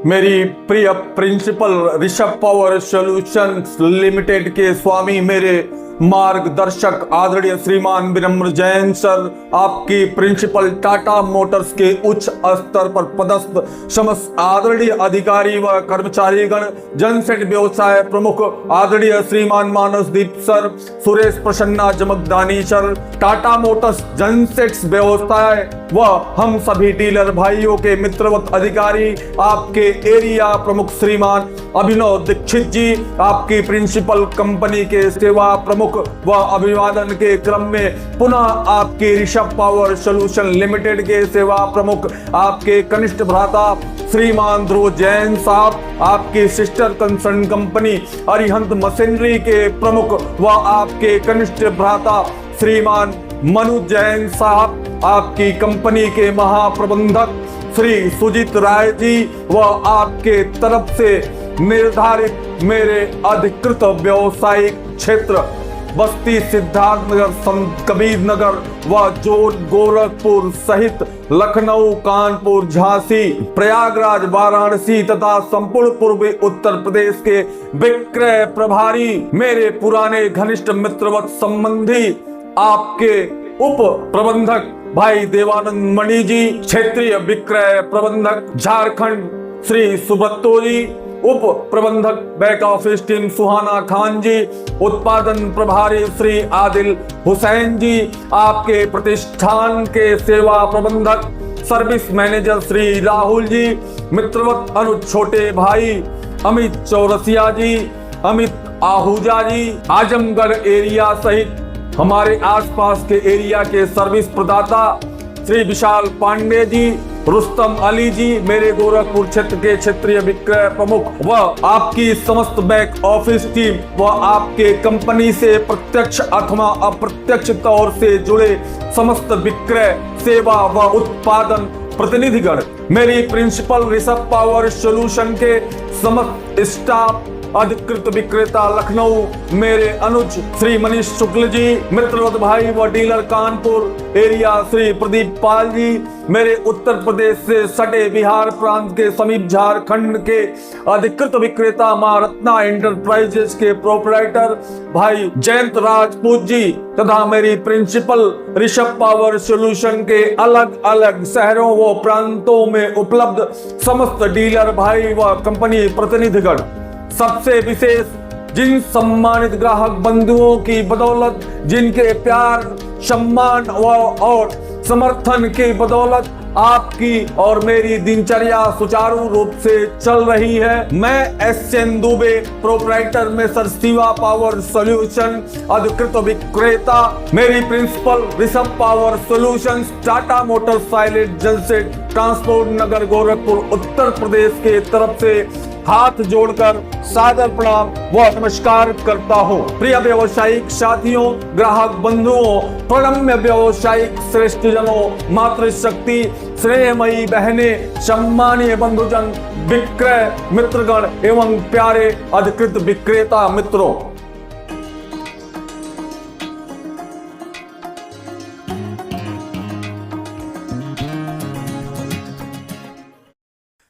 मेरी प्रिय principal Rishabh power solutions limited के स्वामी, मेरे मार्गदर्शक आदरणीय श्रीमान विनम्र जैन सर, आपकी प्रिंसिपल टाटा मोटर्स के उच्च स्तर पर पदस्थ समस्त आदरणीय अधिकारी व कर्मचारीगण, जनसेट व्यवसाय प्रमुख आदरणीय श्रीमान Manasdeep sir, Suresh Prasanna Jamakdani sir, Tata motors gensets व्यवसाय व हम सभी डीलर भाइयों के मित्रवत अधिकारी, आपके एरिया प्रमुख श्रीमान अभिनव दीक्षित जी, आपकी प्रिंसिपल कंपनी के सेवा प्रमुख व अभिवादन के क्रम में पुनः आपके ऋषभ पावर सॉल्यूशन लिमिटेड के सेवा प्रमुख, आपके कनिष्ठ भ्राता श्रीमान ध्रुव जैन साहब, आपकी sister concern company Arihant machinery के प्रमुख व आपके कनिष्ठ भ्राता श्रीमान मनु जैन साहब, आपकी कंपनी के महाप्रबंधक श्री सुजीत राय जी व आपके तरफ से निर्धारित मेरे अधिकृत व्यावसायिक क्षेत्र बस्ती, सिद्धार्थ नगर, संत कबीर नगर व जोध, गोरखपुर सहित लखनऊ, कानपुर, झांसी, प्रयागराज, वाराणसी तथा संपूर्ण पूर्वी उत्तर प्रदेश के विक्रय प्रभारी, मेरे पुराने घनिष्ठ मित्रवत संबंधी, आपके उप प्रबंधक भाई देवानंद मणि जी, क्षेत्रीय विक्रय प्रबंधक झारखंड श्री सुब्रतो जी, उप प्रबंधक back office team Suhana Khan जी, उत्पादन प्रभारी श्री आदिल हुसैन जी, आपके प्रतिष्ठान के सेवा प्रबंधक सर्विस मैनेजर श्री राहुल जी, मित्रवत अनुज छोटे भाई अमित चौरसिया जी, अमित आहूजा जी, आजमगढ़ एरिया सहित हमारे आसपास के एरिया के सर्विस प्रदाता श्री विशाल पांडे जी, रुस्तम अली जी, मेरे गोरखपुर क्षेत्र के क्षेत्रीय विक्रय प्रमुख व आपकी समस्त बैक ऑफिस टीम व आपके कंपनी से प्रत्यक्ष अथवा अप्रत्यक्ष तौर से जुड़े समस्त विक्रय, सेवा व उत्पादन प्रतिनिधिगण, मेरी प्रिंसिपल ऋषभ पावर सॉल्यूशन के समस्त स्टाफ, अधिकृत विक्रेता लखनऊ, मेरे अनुज श्री मनीष शुक्ल जी, मित्रवत भाई व डीलर कानपुर एरिया श्री प्रदीप पाल जी, मेरे उत्तर प्रदेश से सटे बिहार प्रांत के समीप झारखंड के अधिकृत विक्रेता मां रत्ना एंटरप्राइजेस के प्रोपराइटर भाई जयंत राजपूत जी तथा मेरी प्रिंसिपल ऋषभ पावर सॉल्यूशन के अलग अलग शहरों व प्रांतों में उपलब्ध समस्त डीलर भाई व कंपनी प्रतिनिधिगण, सबसे विशेष जिन सम्मानित ग्राहक बंधुओं की बदौलत, जिनके प्यार, सम्मान और समर्थन की बदौलत आपकी और मेरी दिनचर्या सुचारू रूप से चल रही है, मैं एस.एन. दुबे, प्रोपराइटर में सर शिवा पावर सॉल्यूशन, अधिकृत विक्रेता, मेरी principal Rishabh power solutions, Tata motors silent genset transport Nagar Gorakhpur Uttar Pradesh के तरफ से हाथ जोड़कर सादर प्रणाम व नमस्कार करता हूँ। प्रिय व्यावसायिक साथियों, ग्राहक बंधुओं, प्रणम्य व्यावसायिक श्रेष्ठ जनों, मातृशक्ति, स्नेहमयी बहने, सम्मानीय बंधुजन, विक्रय मित्रगण एवं प्यारे अधिकृत विक्रेता मित्रों,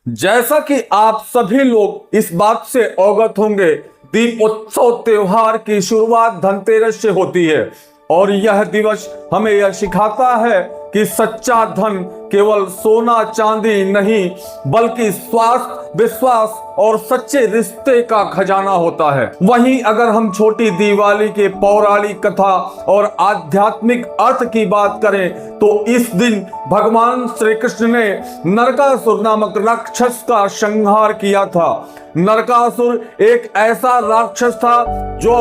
जैसा कि आप सभी लोग इस बात से अवगत होंगे, दीपोत्सव त्योहार की शुरुआत धनतेरस से होती है और यह दिवस हमें यह सिखाता है कि सच्चा धन केवल सोना चांदी नहीं बल्कि स्वास्थ्य, विश्वास और सच्चे रिश्ते का खजाना होता है। वहीं अगर हम छोटी दिवाली के पौराणिक कथा और आध्यात्मिक अर्थ की बात करें तो इस दिन भगवान श्री कृष्ण ने नरकासुर नामक राक्षस का संहार किया था। नरकासुर एक ऐसा राक्षस था जो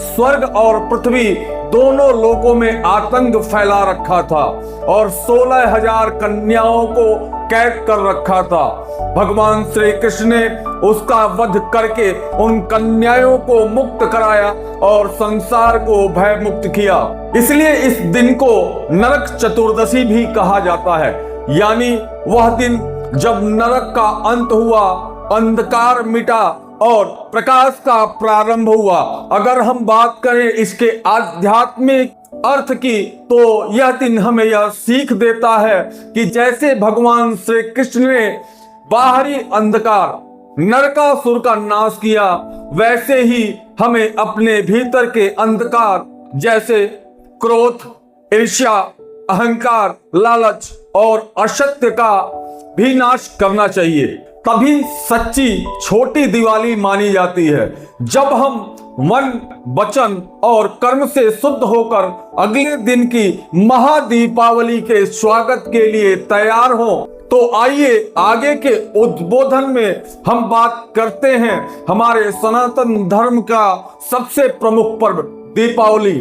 स्वर्ग और पृथ्वी दोनों लोकों में आतंक फैला रखा था और 16,000 कन्याओं को कैद कर रखा था। भगवान श्री कृष्ण ने उसका वध करके उन कन्याओं को मुक्त कराया और संसार को भय मुक्त किया। इसलिए इस दिन को नरक चतुर्दशी भी कहा जाता है, यानी वह दिन जब नरक का अंत हुआ, अंधकार मिटा और प्रकाश का प्रारंभ हुआ। अगर हम बात करें इसके आध्यात्मिक अर्थ की तो यह दिन हमें यह सीख देता है कि जैसे भगवान श्री कृष्ण ने बाहरी अंधकार नरकासुर का नाश किया, वैसे ही हमें अपने भीतर के अंधकार जैसे क्रोध, ईर्ष्या, अहंकार, लालच और असत्य का भी नाश करना चाहिए। तभी सच्ची छोटी दिवाली मानी जाती है। जब हम मन, वचन और कर्म से शुद्ध होकर अगले दिन की महादीपावली के स्वागत के लिए तैयार हो, तो आइए आगे के उद्बोधन में हम बात करते हैं हमारे सनातन धर्म का सबसे प्रमुख पर्व दीपावली।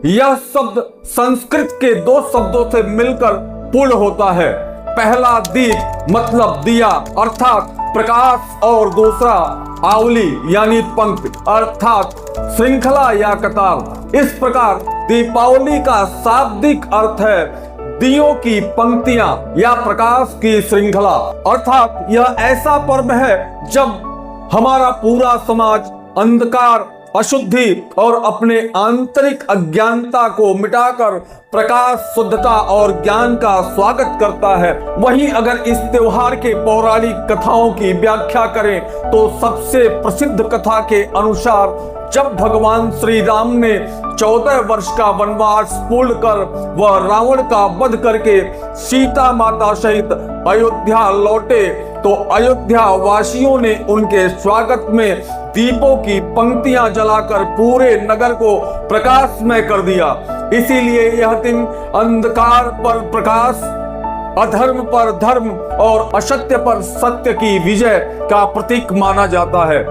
यह शब्द संस्कृत के दो शब्दों से मिलकर पूर्ण होता है। पहला दीप मतलब दिया अर्थात प्रकाश, और दूसरा आवली यानी पंक्ति अर्थात श्रृंखला या कतार। इस प्रकार दीपावली का शाब्दिक अर्थ है दियों की पंक्तियां या प्रकाश की श्रृंखला। अर्थात यह ऐसा पर्व है जब हमारा पूरा समाज अंधकार, अशुद्धि और अपने आंतरिक अज्ञानता को मिटाकर प्रकाश, शुद्धता और ज्ञान का स्वागत करता है। वहीं अगर इस त्योहार के पौराणिक कथाओं की व्याख्या करें तो सबसे प्रसिद्ध कथा के अनुसार जब भगवान श्री राम ने 14 वर्ष का वनवास पूर्ण कर वह रावण का वध करके सीता माता सहित अयोध्या लौटे, तो अयोध्या वासियों ने उनके स्वागत में दीपों की पंक्तियां जलाकर पूरे नगर को प्रकाशमय कर दिया। इसीलिए यह दिन अंधकार पर प्रकाश, अधर्म पर धर्म और असत्य पर सत्य की विजय का प्रतीक माना जाता है।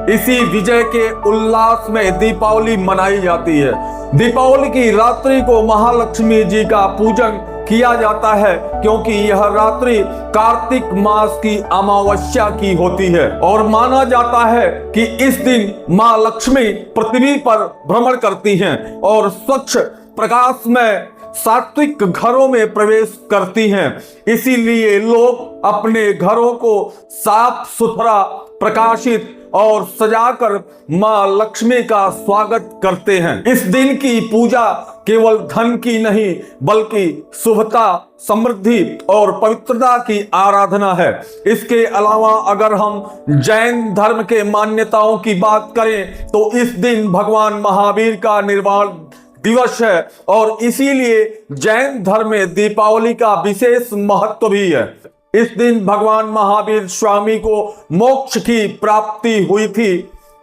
इसी विजय के उल्लास में दीपावली मनाई जाती है। दीपावली की रात्रि को महालक्ष्मी जी का पूजन किया जाता है, क्योंकि यह रात्रि कार्तिक मास की अमावस्या की होती है और माना जाता है कि इस दिन मां लक्ष्मी पृथ्वी पर भ्रमण करती हैं और स्वच्छ प्रकाशमय सात्विक घरों में प्रवेश करती हैं। इसीलिए लोग अपने घरों को साफ सुथरा, प्रकाशित और सजाकर मां लक्ष्मी का स्वागत करते हैं। इस दिन की पूजा केवल धन की नहीं बल्कि शुभता, समृद्धि और पवित्रता की आराधना है। इसके अलावा अगर हम जैन धर्म के मान्यताओं की बात करें तो इस दिन भगवान महावीर का निर्वाण दिवस है और इसीलिए जैन धर्म में दीपावली का विशेष महत्व भी है। इस दिन भगवान महावीर स्वामी को मोक्ष की प्राप्ति हुई थी।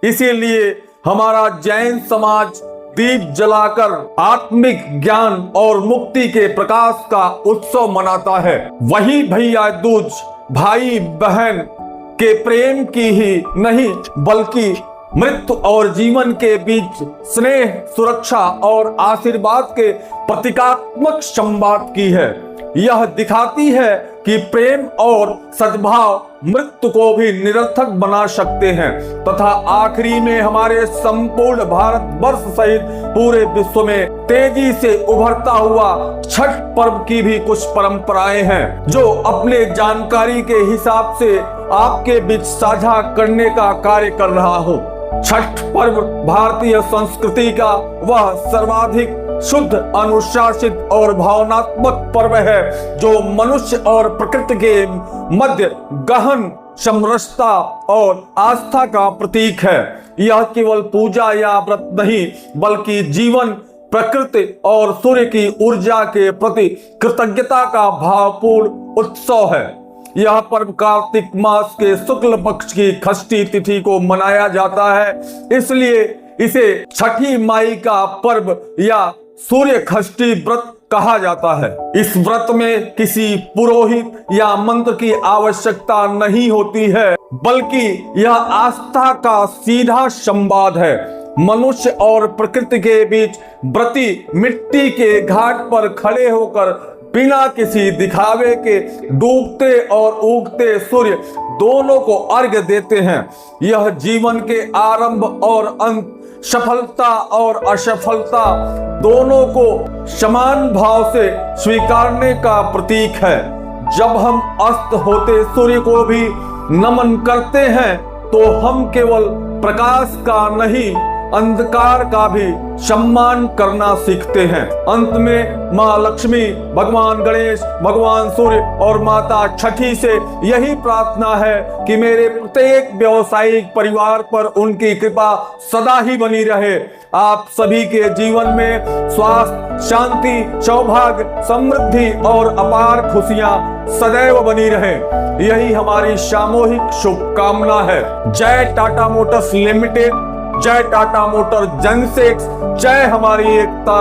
इसीलिए हमारा जैन समाज दीप जलाकर आत्मिक ज्ञान और मुक्ति के प्रकाश का उत्सव मनाता है। वही भैया दूज भाई बहन के प्रेम की ही नहीं बल्कि मृत्यु और जीवन के बीच स्नेह, सुरक्षा और आशीर्वाद के प्रतीकात्मक संवाद की है। यह दिखाती है कि प्रेम और सद्भाव मृत्यु को भी निरर्थक बना सकते हैं तथा आखिरी में हमारे संपूर्ण भारतवर्ष सहित पूरे विश्व में तेजी से उभरता हुआ छठ पर्व की भी कुछ परंपराएं हैं जो अपने जानकारी के हिसाब से आपके बीच साझा करने का कार्य कर रहा हूँ। छठ पर्व भारतीय संस्कृति का वह सर्वाधिक शुद्ध, अनुशासित और भावनात्मक पर्व है जो मनुष्य और प्रकृति के मध्य गहन समरसता और आस्था का प्रतीक है। यह केवल पूजा या व्रत नहीं बल्कि जीवन, प्रकृति और सूर्य की ऊर्जा के प्रति कृतज्ञता का भावपूर्ण उत्सव है। यह पर्व कार्तिक मास के शुक्ल पक्ष की षष्ठी तिथि को मनाया जाता है, इसलिए इसे छठी माई का पर्व या सूर्य षष्ठी व्रत कहा जाता है। इस व्रत में किसी पुरोहित या मंत्र की आवश्यकता नहीं होती है बल्कि यह आस्था का सीधा संवाद है। मनुष्य और प्रकृति के बीच व्रती मिट्टी के घाट पर खड़े होकर बिना किसी दिखावे के डूबते और उगते सूर्य दोनों को अर्घ्य देते हैं। यह जीवन के आरंभ और अंत, सफलता और असफलता दोनों को समान भाव से स्वीकारने का प्रतीक है। जब हम अस्त होते सूर्य को भी नमन करते हैं तो हम केवल प्रकाश का नहीं अंधकार का भी सम्मान करना सीखते हैं। अंत में माँ लक्ष्मी, भगवान गणेश, भगवान सूर्य और माता छठी से यही प्रार्थना है कि मेरे प्रत्येक व्यवसायिक परिवार पर उनकी कृपा सदा ही बनी रहे। आप सभी के जीवन में स्वास्थ्य, शांति, सौभाग्य, समृद्धि और अपार खुशियां सदैव बनी रहे, यही हमारी सामूहिक शुभकामना है। जय टाटा मोटर्स लिमिटेड, जय टाटा मोटर जनसेक्स, जय हमारी एकता,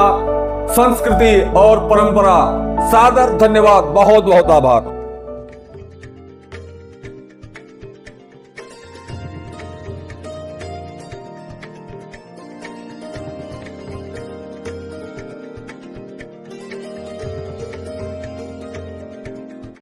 संस्कृति और परंपरा। सादर धन्यवाद, बहुत बहुत आभार।